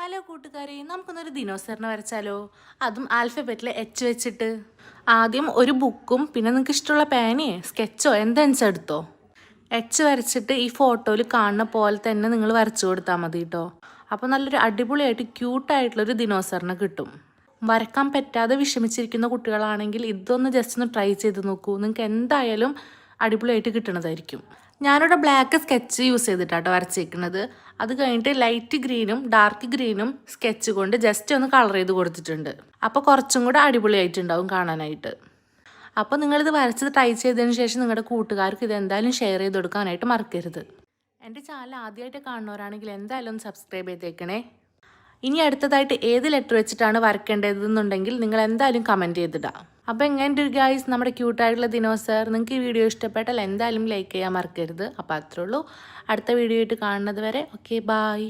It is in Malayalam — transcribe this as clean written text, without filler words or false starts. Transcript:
ഹലോ കൂട്ടുകാരെ, നമുക്കൊന്നൊരു ദിനോസറിനെ വരച്ചാലോ? അതും ആൽഫബറ്റിലെ എച്ച് വെച്ചിട്ട്. ആദ്യം ഒരു ബുക്കും പിന്നെ നിങ്ങൾക്ക് ഇഷ്ടമുള്ള പേനയോ സ്കെച്ചോ എന്താണെന്ന് എടുത്തോ. എച്ച് വരച്ചിട്ട് ഈ ഫോട്ടോയിൽ കാണുന്ന പോലെ തന്നെ നിങ്ങൾ വരച്ചു കൊടുത്താൽ മതി കേട്ടോ. അപ്പോൾ നല്ലൊരു അടിപൊളിയായിട്ട് ക്യൂട്ടായിട്ടുള്ളൊരു ദിനോസറിനെ കിട്ടും. വരക്കാൻ പറ്റാതെ വിഷമിച്ചിരിക്കുന്ന കുട്ടികളാണെങ്കിൽ ഇതൊന്ന് ജസ്റ്റ് ഒന്ന് ട്രൈ ചെയ്ത് നോക്കൂ. നിങ്ങൾക്ക് എന്തായാലും അടിപൊളിയായിട്ട് കിട്ടണതായിരിക്കും. ഞാനിവിടെ ബ്ലാക്ക് സ്കെച്ച് യൂസ് ചെയ്തിട്ടാട്ടോ വരച്ചേക്കുന്നത്. അത് കഴിഞ്ഞിട്ട് ലൈറ്റ് ഗ്രീനും ഡാർക്ക് ഗ്രീനും സ്കെച്ച് കൊണ്ട് ജസ്റ്റ് ഒന്ന് കളർ ചെയ്ത് കൊടുത്തിട്ടുണ്ട്. അപ്പോൾ കുറച്ചും കൂടെ അടിപൊളിയായിട്ടുണ്ടാവും കാണാനായിട്ട്. അപ്പോൾ നിങ്ങളിത് വരച്ചത് ട്രൈ ചെയ്തതിന് ശേഷം നിങ്ങളുടെ കൂട്ടുകാർക്ക് ഇത് എന്തായാലും ഷെയർ ചെയ്ത് കൊടുക്കാനായിട്ട് മറക്കരുത്. എൻ്റെ ചാനൽ ആദ്യമായിട്ട് കാണുന്നവരാണെങ്കിൽ എന്തായാലും ഒന്ന് സബ്സ്ക്രൈബ് ചെയ്തേക്കണേ. ഇനി അടുത്തതായിട്ട് ഏത് ലെറ്റർ വെച്ചിട്ടാണ് വരക്കേണ്ടതെന്നുണ്ടെങ്കിൽ നിങ്ങൾ എന്തായാലും കമൻറ്റ് ചെയ്തിടാം. അപ്പോൾ എങ്ങനെയുണ്ട് ഗൈസ് നമ്മുടെ ക്യൂട്ടായിട്ടുള്ള ദിനോസർ? നിങ്ങൾക്ക് ഈ വീഡിയോ ഇഷ്ടപ്പെട്ടാൽ എന്തായാലും ലൈക്ക് ചെയ്യാൻ മറക്കരുത്. അപ്പോൾ അത്രേ ഉള്ളൂ. അടുത്ത വീഡിയോ ആയിട്ട് കാണുന്നത് വരെ ഓക്കെ, ബായ്.